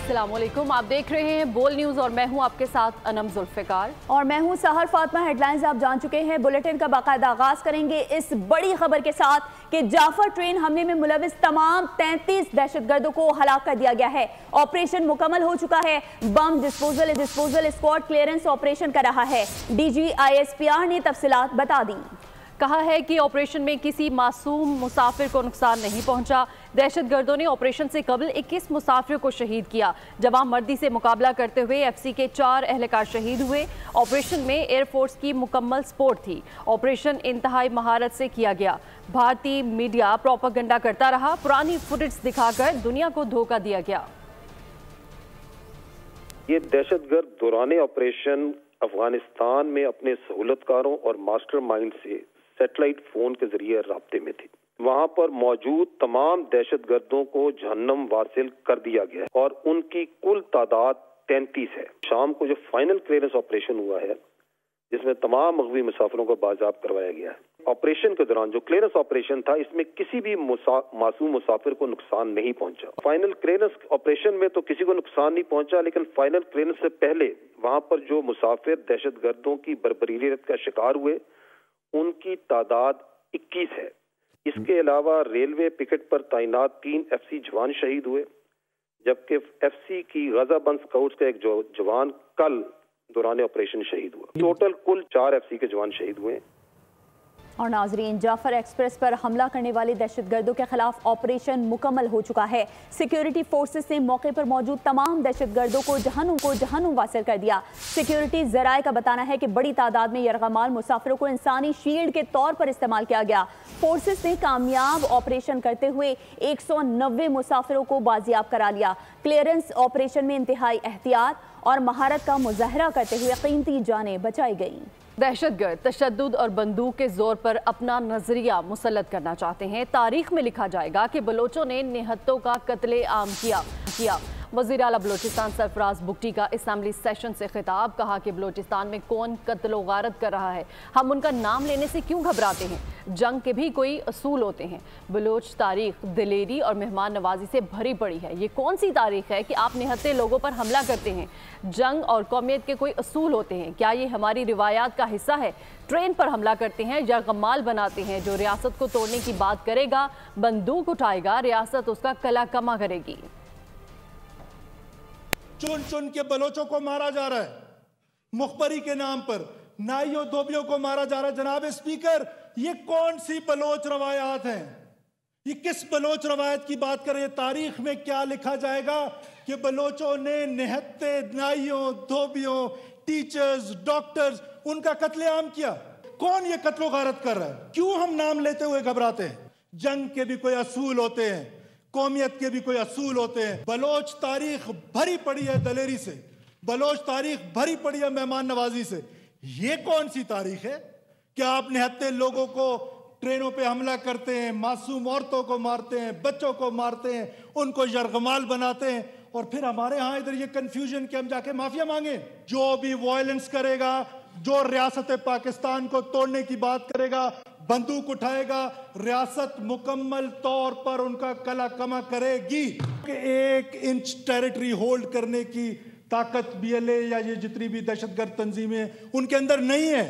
अस्सलाम वालेकुम, आप देख रहे हैं बोल न्यूज़ और मैं हूं आपके साथ अनम जुल्फ़िकार और मैं हूं सहर फातिमा। हेडलाइंस आप जान चुके हैं। बुलेटिन का बाकायदा आगाज करेंगे इस बड़ी खबर के साथ कि जाफर ट्रेन हमले में मुलविस तमाम 33 दहशतगर्दों को हलाक कर दिया गया है। ऑपरेशन मुकम्मल हो चुका है। Bomb disposal squad clearance operation कर रहा है। डीजी ISPR ने तफसीलात बता दी। कहा है कि ऑपरेशन में किसी मासूम मुसाफिर को नुकसान नहीं पहुंचा। दहशतगर्दों ने ऑपरेशन से कबल 21 मुसाफिर को शहीद किया। जवां मर्दी से मुकाबला करते हुए FC के 4 एहलकार शहीद हुए। ऑपरेशन में एयरफोर्स की मुकम्मल सपोर्ट थी। ऑपरेशन इंतहाई महारत से किया गया। भारतीय मीडिया प्रोपेगेंडा करता रहा। पुरानी फुटेज दिखाकर दुनिया को धोखा दिया गया। ये दहशतगर्द दौरान ऑपरेशन अफगानिस्तान में अपने सहूलतकारों और मास्टरमाइंड से सैटेलाइट फोन के जरिए राब्ते में थे। वहां पर मौजूद तमाम दहशतगर्दों को जहन्नम वासिल कर दिया गया है और उनकी कुल तादाद 33 है। शाम को जो फाइनल क्लियरेंस ऑपरेशन हुआ है, जिसमें तमाम मगवी मुसाफिरों को बाज़ाब्त करवाया गया है। ऑपरेशन के दौरान जो क्लियरेंस ऑपरेशन था, इसमें किसी भी मासूम मुसाफिर को नुकसान नहीं पहुंचा। फाइनल क्लियरेंस ऑपरेशन में तो किसी को नुकसान नहीं पहुंचा, लेकिन फाइनल क्लियरेंस से पहले वहां पर जो मुसाफिर दहशतगर्दों की बर्बरीत का शिकार हुए, उनकी तादाद 21 है। इसके अलावा रेलवे पिकेट पर तैनात 3 FC जवान शहीद हुए, जबकि FC की गजाबंद स्काउट्स का एक जवान कल दौरान ऑपरेशन शहीद हुआ। टोटल कुल 4 FC के जवान शहीद हुए। और नाजरीन, जाफर एक्सप्रेस पर हमला करने वाले दहशतगर्दों के खिलाफ ऑपरेशन मुकम्मल हो चुका है। सिक्योरिटी फोर्सेस ने मौके पर मौजूद तमाम दहशतगर्दों को जहन्नुम वासिल कर दिया। सिक्योरिटी जराये का बताना है कि बड़ी तादाद में यरगमाल मुसाफिरों को इंसानी शील्ड के तौर पर इस्तेमाल किया गया। फोर्सेस ने कामयाब ऑपरेशन करते हुए 190 मुसाफिरों को बाजियाब करा लिया। क्लियरेंस ऑपरेशन में इंतहाई एहतियात और महारत का मुजाहरा करते हुए कीमती जानें बचाई गई। दहशतगर्द तशद्दुद और बंदूक के जोर पर अपना नजरिया मुसल्लत करना चाहते हैं। तारीख में लिखा जाएगा कि बलोचों ने निहत्तों का कत्ले आम किया। वज़ीर आला बलोचिस्तान सरफराज बुगटी का असेंबली सेशन से खिताब। कहा कि बलोचिस्तान में कौन कत्लो गारत कर रहा है, हम उनका नाम लेने से क्यों घबराते हैं। जंग के भी कोई असूल होते हैं। बलोच तारीख दिलेरी और मेहमान नवाजी से भरी पड़ी है। ये कौन सी तारीख है कि आप निहत्ते लोगों पर हमला करते हैं। जंग और कौमियत के कोई असूल होते हैं। क्या ये हमारी रिवायात का हिस्सा है। ट्रेन पर हमला करते हैं, यरगमाल बनाते हैं। जो रियासत को तोड़ने की बात करेगा, बंदूक उठाएगा, रियासत उसका कला कमा करेगी। चुन चुन के बलोचों को मारा जा रहा है मुखबरी के नाम पर। नाइयों धोबियों को मारा जा रहा है। जनाब स्पीकर, ये कौन सी बलोच रवायात हैं? ये किस बलोच रवायत की बात कर रहे हैं? तारीख में क्या लिखा जाएगा कि बलोचों ने निहत्ते, नाइयों, धोबियों, टीचर्स, डॉक्टर्स, उनका कत्लेआम किया? कौन ये कत्लो गारत कर रहा है? क्यों हम नाम लेते हुए घबराते हैं? जंग के भी कोई असूल होते हैं, कौमियत के भी कोई असूल होते हैं। बलोच तारीख भरी पड़ी है दलेरी से, बलोच तारीख भरी पड़ी है मेहमान नवाजी से। ये कौन सी तारीख है कि आप निहत्ते लोगों को ट्रेनों पे हमला करते हैं, मासूम औरतों को मारते हैं, बच्चों को मारते हैं, उनको यरगमाल बनाते हैं, और फिर हमारे यहाँ इधर ये कंफ्यूजन कि हम जाके माफिया मांगे। जो भी वायलेंस करेगा, जो रियासत पाकिस्तान को तोड़ने की बात करेगा, बंदूक उठाएगा, रियासत मुकम्मल तौर पर उनका कला कमा करेगी। 1 इंच टेरिटरी होल्ड करने की ताकत BLA या ये जितनी भी दहशतगर्द तंजीमें उनके अंदर नहीं है।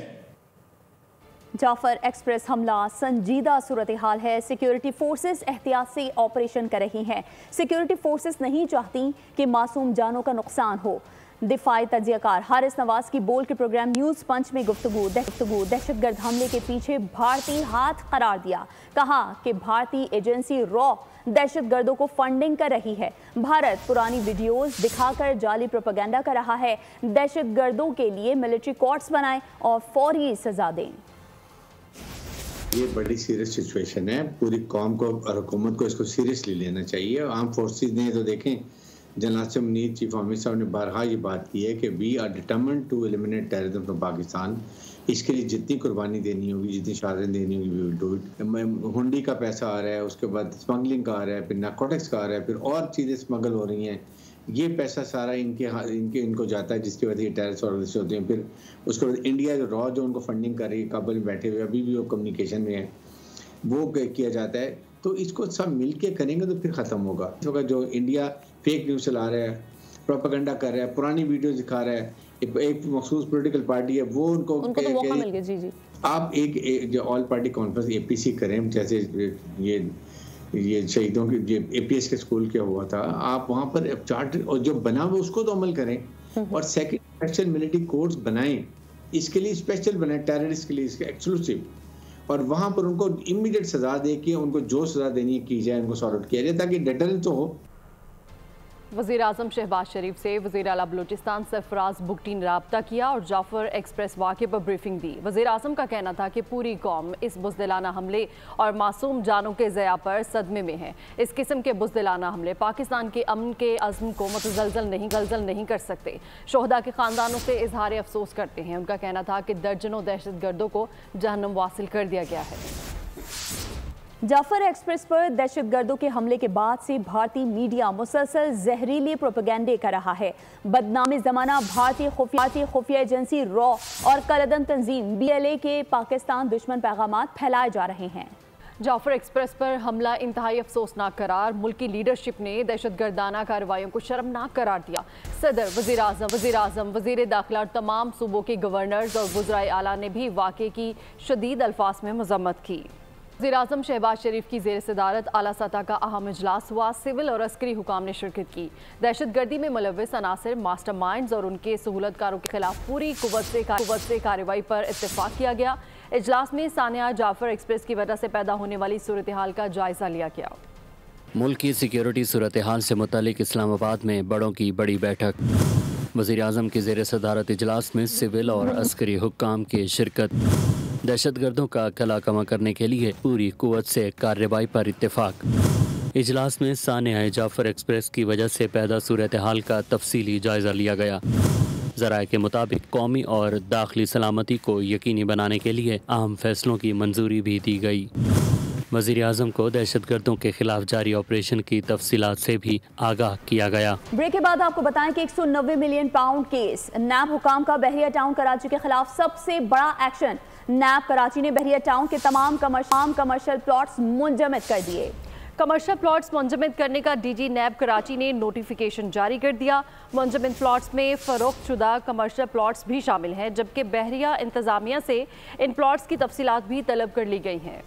जाफर एक्सप्रेस हमला संजीदा सूरत हाल है। सिक्योरिटी फोर्सेस एहतियात से ऑपरेशन कर रही हैं। सिक्योरिटी फोर्सेस नहीं चाहती कि मासूम जानों का नुकसान हो। दिफाई तजियाकार हारिस नवाज की बोल के प्रोग्राम न्यूज़ पंच में गुफ्तगू दहशतगर्द हमले के पीछे भारतीय हाथ करार दिया। कहा कि भारतीय एजेंसी रॉ दहशतगर्दों को फंडिंग कर रही है। भारत पुरानी वीडियोस दिखाकर जाली प्रोपेगेंडा कर रहा है। दहशतगर्दों के लिए मिलिट्री कोर्ट्स बनाएं और फौरी सजा दें। ये बड़ी सीरियस सिचुएशन है। पूरी कौम को और हुकूमत को इसको सीरियसली लेना चाहिए। आर्म फोर्सेस ने तो देखें, general Asim Munir chief army साहब ने बारहा ये बात की है कि we are determined to eliminate terrorism from Pakistan. इसके लिए जितनी कुर्बानी देनी होगी, जितनी शहादत देनी होगी, वी विल डू इट। हुंडी का पैसा आ रहा है, उसके बाद स्मगलिंग का आ रहा है, फिर नारकोटिक्स का आ रहा है, फिर और चीज़ें स्मगल हो रही हैं। ये पैसा सारा इनको जाता है, जिसकी वजह से टेररिस्ट ऑर्गेनाइजेशन होते हैं। फिर उसके बाद इंडिया जो रॉ जो उनको फंडिंग कर रही है, काबुल में बैठे हुए, अभी भी वो कम्युनिकेशन में है, वो किया जाता है। तो इसको सब मिल के करेंगे तो फिर ख़त्म होगा। जो इंडिया फेक न्यूज़ चला रहा है, प्रोपेगेंडा कर रहा है, पुरानी वीडियो दिखा रहा है, एक मखसूस पॉलिटिकल पार्टी है वो उनको तो मौका मिल गया। जी जी, आप एक जो ऑल पार्टी कॉन्फ्रेंस APC करें, जैसे ये शहीदों के जो APS के स्कूल के हुआ था, आप वहाँ पर चार्टर और जो बना हुआ उसको तो अमल करें और सेकंड स्पेशल मिलिट्री कोर्ट्स बनाएं, इसके लिए स्पेशल बनाएं टेररिस्ट के लिए, इसके एक्सक्लूसिव, और वहाँ पर उनको इमीडिएट सजा दे के उनको जो सजा देनी की जाए उनको सॉर्ट आउट किया जाए ताकि डेटरेंस तो हो। वज़ीर आज़म शहबाज शरीफ से वज़ीर आला बलूचिस्तान सरफराज बुगटी ने रब्ता किया और जाफर एक्सप्रेस वाक़े पर ब्रीफिंग दी। वज़ीर आज़म का कहना था कि पूरी कौम इस बुज़दिलाना हमले और मासूम जानों के ज़या पर सदमे में है। इस किस्म के बुज़दिलाना हमले पाकिस्तान के अमन के अज़्म को मुतज़लज़ल नहीं कर सकते। शोहदा के ख़ानदानों से इजहार अफसोस करते हैं। उनका कहना था कि दर्जनों दहशतगर्दों को जहन्नम वासिल कर दिया गया है। जाफर एक्सप्रेस पर दहशतगर्दों के हमले के बाद से भारतीय मीडिया मुसलसल जहरीले प्रोपेगेंडे कर रहा है। बदनामी ज़माना भारतीय खुफिया एजेंसी रॉ और कलदन तंजीम BLA के पाकिस्तान दुश्मन पैगामात फैलाए जा रहे हैं। जाफर एक्सप्रेस पर हमला इंतहाई अफसोसनाक करार। मुल्की लीडरशिप ने दहशतगर्दाना कार्रवाइयों को शर्मनाक करार दिया। सदर, वज़ीर आज़म, वज़ीर दाखिला और तमाम सूबों के गवर्नर्स और वज़राए आला ने भी वाक़े की शदीद अल्फाज में मज़म्मत की। वज़ीर आज़म शहबाज शरीफ की ज़ेर सदारत आला सतह का अहम इजलास हुआ। सिविल और अस्करी हुकाम ने शिरकत की। दहशतगर्दी में मुलव्विस अनासिर, मास्टरमाइंड्स और उनके सहूलतकारों के खिलाफ पूरी कुव्वत से कार्रवाई पर इत्तेफाक किया गया। इजलास में सानिया जाफर एक्सप्रेस की वजह से पैदा होने वाली सूरत हाल का जायजा लिया गया। मुल्क की सिक्योरिटी सूरत हाल से मुतालिक इस्लामाबाद में बड़ों की बड़ी बैठक। वज़ीर आज़म की ज़ेर सदारत इजलास में सिविल और अस्करी हुक्काम की शिरकत। दहशतगर्दों का कला कमा करने के लिए पूरी कुव्वत से कार्रवाई पर इत्तेफाक। इजलास में सानिया जाफर एक्सप्रेस की वजह से पैदा सूरत हाल का तफसीली जायजा लिया गया। ज़राए के मुताबिक कौमी और दाखिली सलामती को यकीनी बनाने के लिए अहम फैसलों की मंजूरी भी दी गई। वज़ीर आज़म को दहशतगर्दों के खिलाफ जारी ऑपरेशन की तफसीलात से भी आगाह किया गया। ब्रेक के बाद आपको बताएं कि 190 मिलियन पाउंड केस। नैब हुकाम का बहरिया टाउन कराची के खिलाफ सबसे बड़ा एक्शन। नैब कराची ने बहरिया टाउन के तमाम कमर्शियल प्लॉट्स मुंजमद कर दिए। कमर्शियल प्लॉट्स मुंजमद करने का DG नैब कराची ने नोटिफिकेशन जारी कर दिया। मुंजमद प्लॉट्स में फरोख्त शुदा कमर्शियल प्लॉट्स भी शामिल हैं, जबकि बहरिया इंतजामिया से इन प्लॉट्स की तफसीलात भी तलब कर ली गई हैं।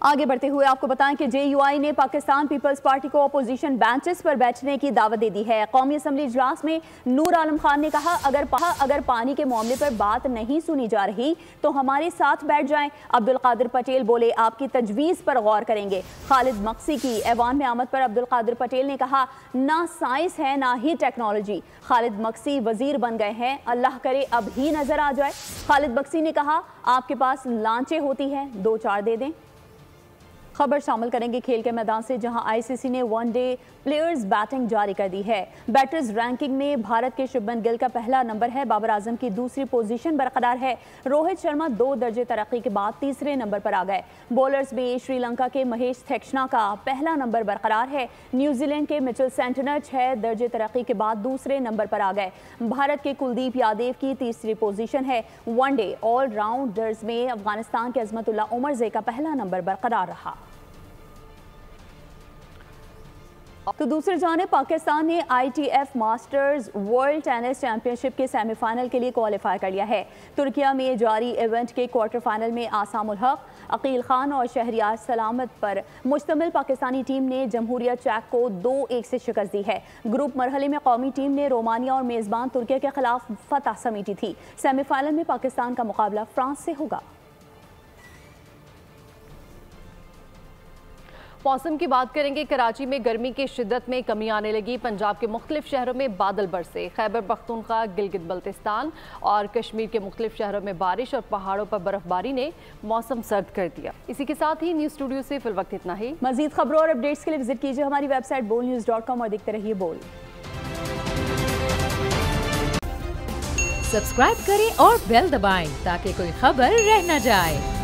आगे बढ़ते हुए आपको बताएं कि JUI ने पाकिस्तान पीपल्स पार्टी को अपोजिशन बेंचेस पर बैठने की दावत दे दी है। कौमी असम्बली इजलास में नूर आलम खान ने कहा, अगर पानी के मामले पर बात नहीं सुनी जा रही तो हमारे साथ बैठ जाएं। अब्दुल कादिर पटेल बोले, आपकी तजवीज़ पर गौर करेंगे। खालिद मक्सी की ऐवान में आमद पर अब्दुल कादिर पटेल ने कहा, ना साइंस है ना ही टेक्नोलॉजी। खालिद मक्सी वजीर बन गए हैं, अल्लाह करे अब ही नजर आ जाए। खालिद मक्सी ने कहा, आपके पास लांचें होती हैं, 2-4 दे दें। खबर शामिल करेंगे खेल के मैदान से, जहां ICC ने वनडे प्लेयर्स बैटिंग जारी कर दी है। बैटर्स रैंकिंग में भारत के शुभमन गिल का पहला नंबर है। बाबर आजम की दूसरी पोजीशन बरकरार है। रोहित शर्मा 2 दर्जे तरक्की के बाद तीसरे नंबर पर आ गए। बॉलर्स में श्रीलंका के महेश थेक्ष्णा का पहला नंबर बरकरार है। न्यूजीलैंड के मिचेल सेंटनर 6 दर्जे तरक्की के बाद दूसरे नंबर पर आ गए। भारत के कुलदीप यादव की तीसरी पोजीशन है। वनडे ऑलराउंडर्स में अफगानिस्तान के अजमतुल्ला उमरजे का पहला नंबर बरकरार रहा। तो दूसरी जानिब पाकिस्तान ने ITF masters world tennis championship के सेमीफाइनल के लिए क्वालिफाई कर लिया है। तुर्किया में जारी इवेंट के क्वार्टर फाइनल में आसाम उल हक, अकील खान और शहरियार सलामत पर मुश्तमिल पाकिस्तानी टीम ने जमहूरिया चेक को 2-1 से शिकस्त दी है। ग्रुप मरहले में कौमी टीम ने रोमानिया और मेज़बान तुर्किया के खिलाफ फतह समेटी थी। सेमीफाइनल में पाकिस्तान का मुकाबला फ्रांस से होगा। मौसम की बात करेंगे। कराची में गर्मी की शिद्दत में कमी आने लगी। पंजाब के मुख्तलिफ शहरों में बादल बरसे। खैबर पख्तूनख्वा, गिलगित बल्तिस्तान और कश्मीर के मुख्तलिफ शहरों में बारिश और पहाड़ों पर बर्फबारी ने मौसम सर्द कर दिया। इसी के साथ ही न्यूज़ स्टूडियो से फिल वक्त इतना ही। मजीद खबरों और अपडेट्स के लिए विजिट कीजिए हमारी वेबसाइट bolnews.com और देखते रहिए बोल। सब्सक्राइब करें और बेल दबाएं ताकि कोई खबर रह न जाए।